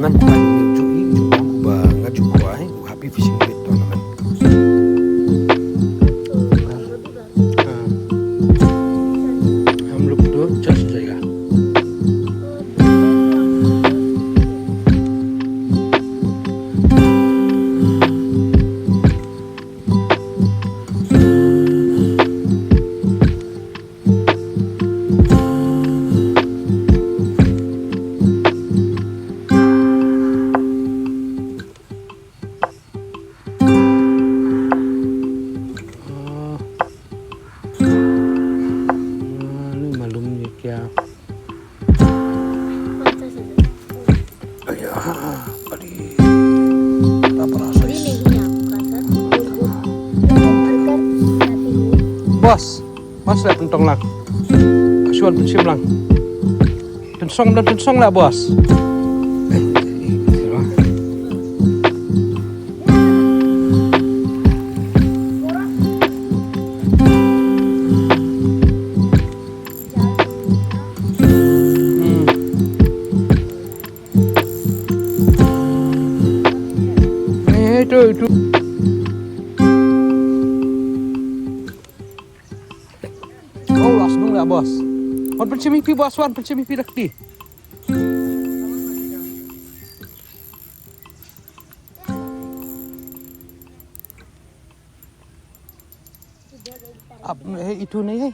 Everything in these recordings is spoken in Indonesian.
teman-teman, Khwai menyusui jumlah banget Khwai happy fishing bait teman-teman. हम लोग तो चल जाएगा. Bos, mas lihat pentong lang. Suan pensim lang. Tensong lah bos. Itu. Oh, langsung lah bos. Wan pencimipi bos, wan pencimipi dak di. Itu nih.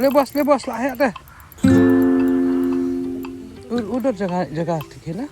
Le bos lah ya deh. Udah jaga dikit lah.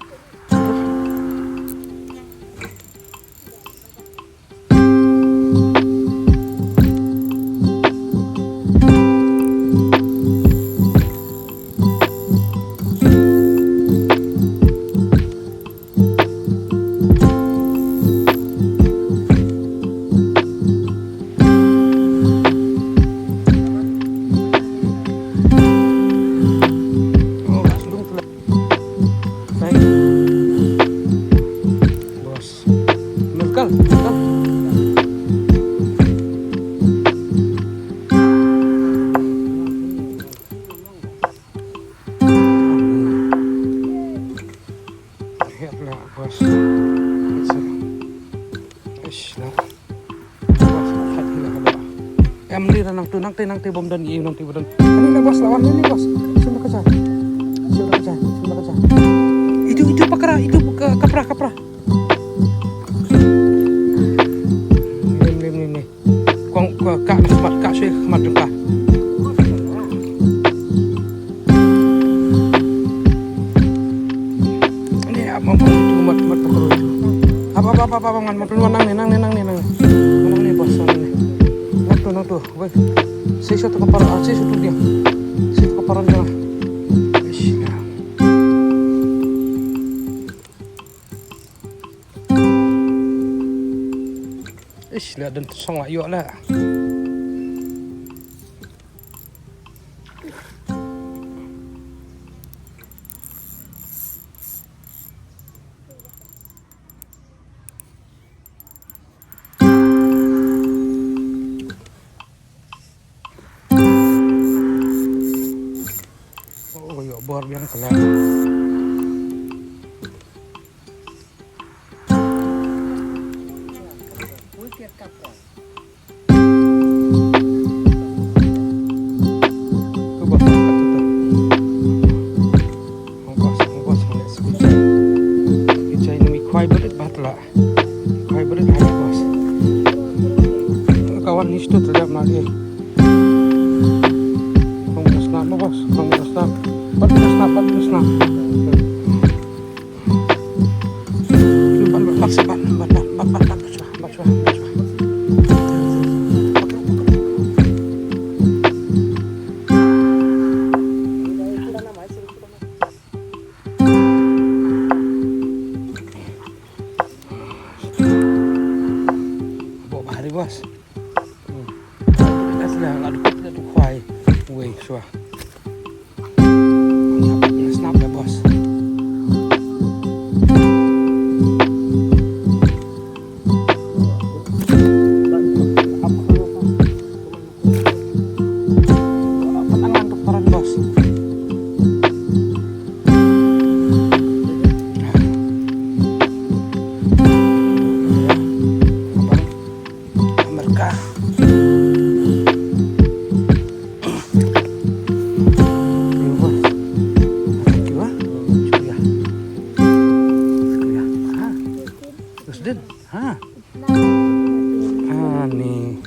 Em đi ra nang ti bom dan iu nang ti bom dan. Ini lah bos lawan ini bos. Sini kerja. Itu pakra, itu kapra. Ini. Kong kak semat kak sui semat jumpa. Ini apa itu mat pakro itu. Apa ngan nang nih bos nih. Nang tuh, woi. Satu keparan dia. Satu keparan dia. Bismillah. Lihat dan tersong lah, yuk lah. Bor yang kelak. Khwai berit watla. Khwai berit ada bos. Kawan itu terlihat lagi. Kamu snap bos, kamu snap. Pat snap. Bos. Asla adu Khwai. Wei, suah. Snap ya bos. din. Ha? Nih.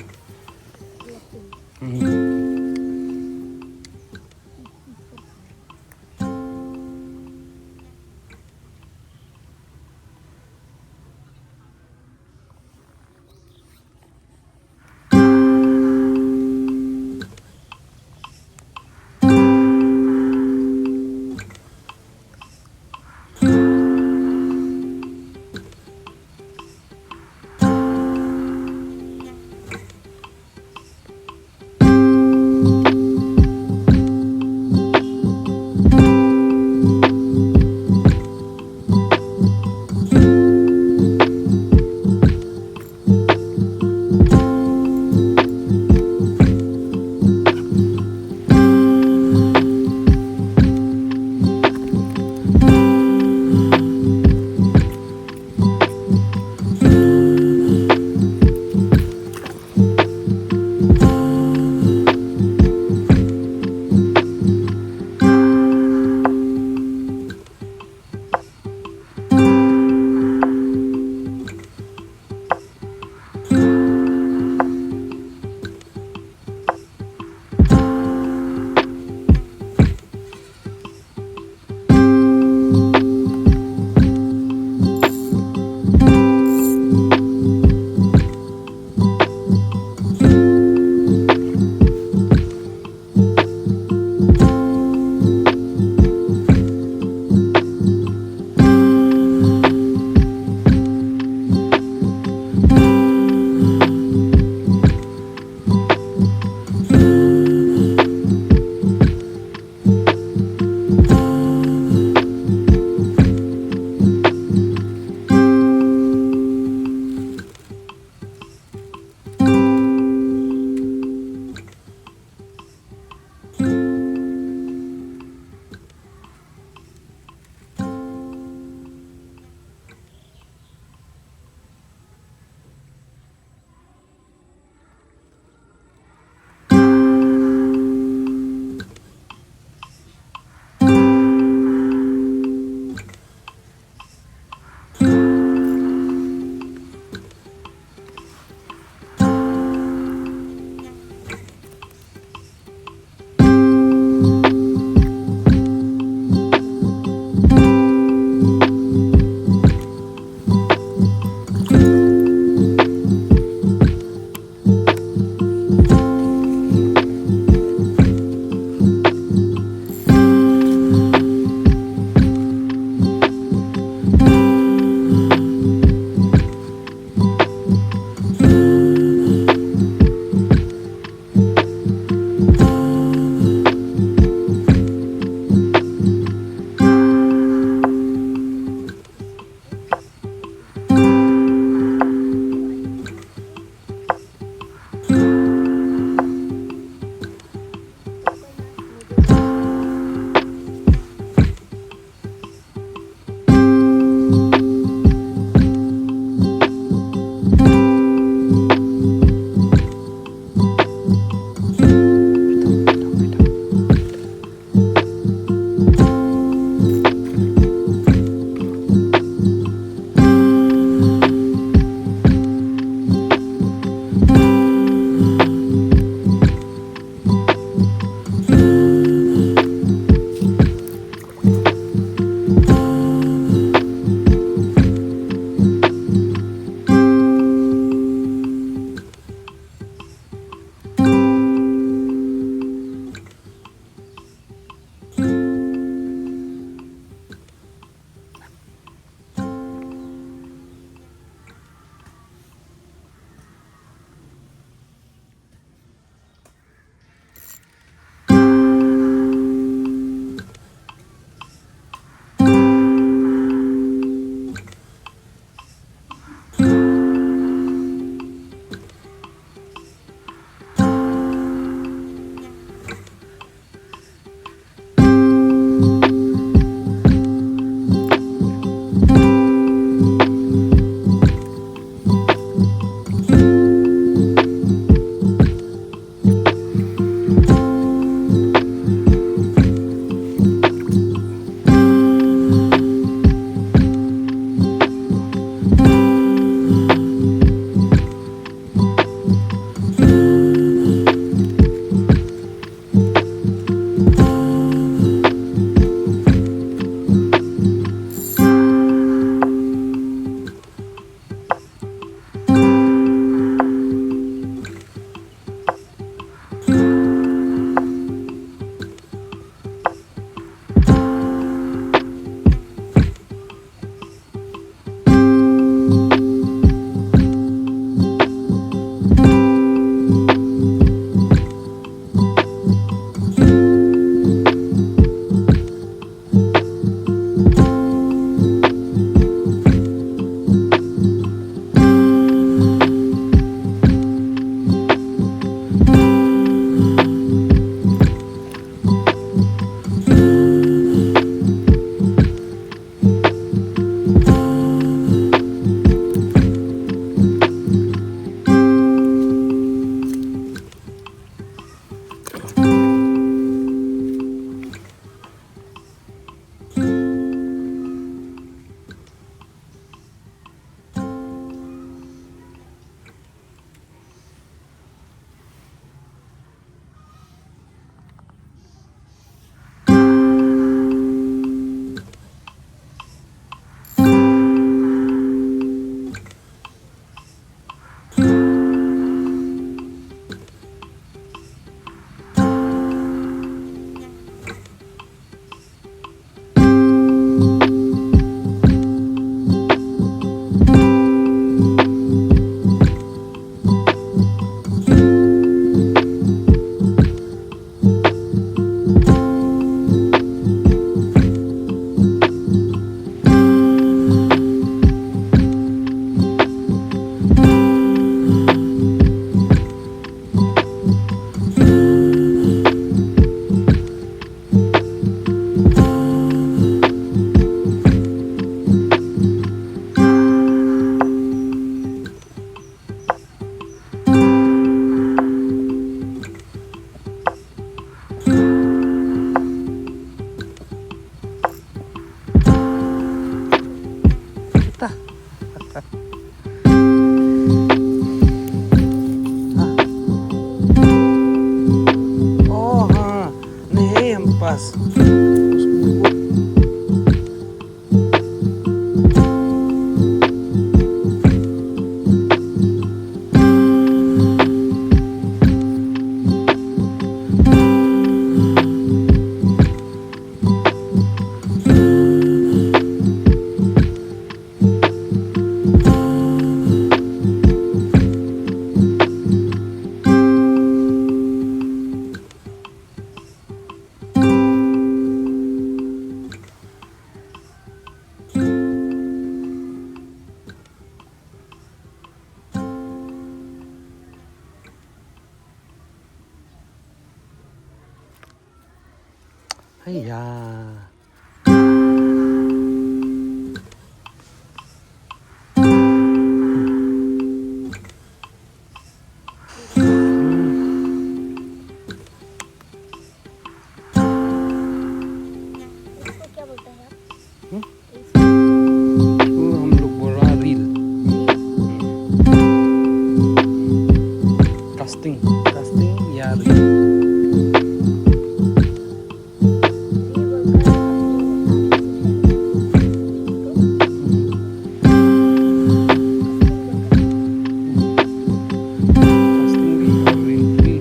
basta. Oh, ha. Nee, ampas. Hayya. इसको क्या बोलते हैं आप? इसको हम लोग बोल रहा रील कास्टिंग या रील कास्टिंग भी और रील भी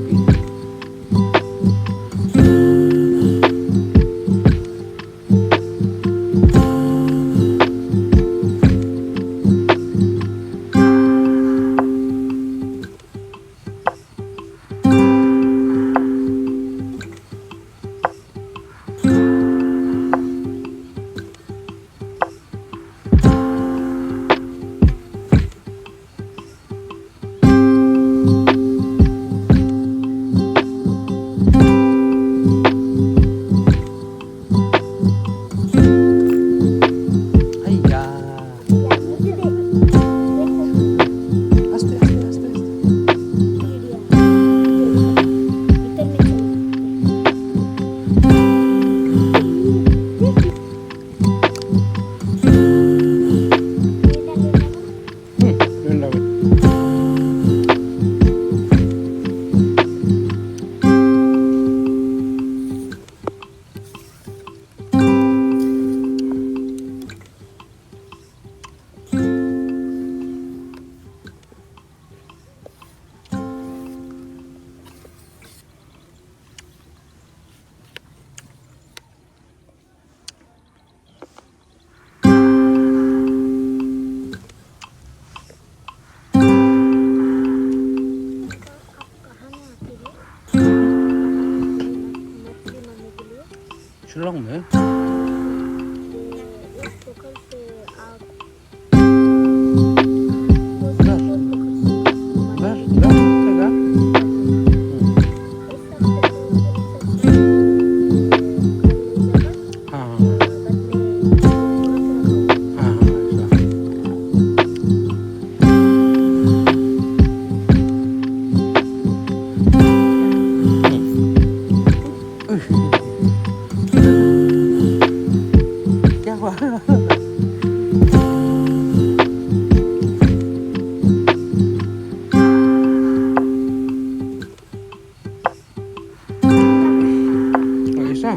hayya. मुझे दे Aste. Yun dapat. Shillong में इस पोखर से आप बर तेगा हाँ ऐसा क्या हुआ ऐसा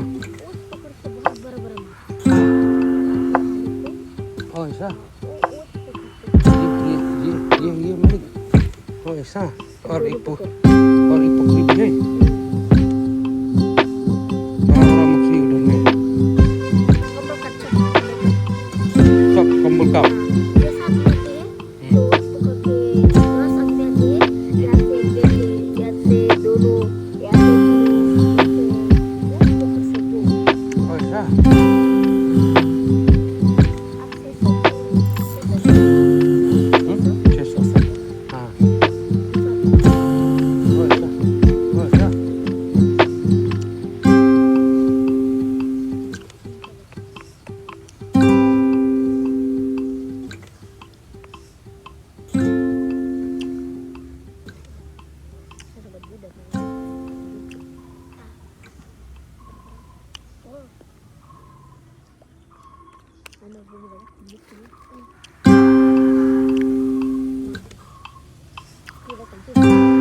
oh ऐसा ये मिल oh ऐसा और एक पोखरी भी है orang-orang mesti udah nih kap kumpul kap oh ऐसा हाँ oh ऐसा Ada bunyi banyak. गिरा करती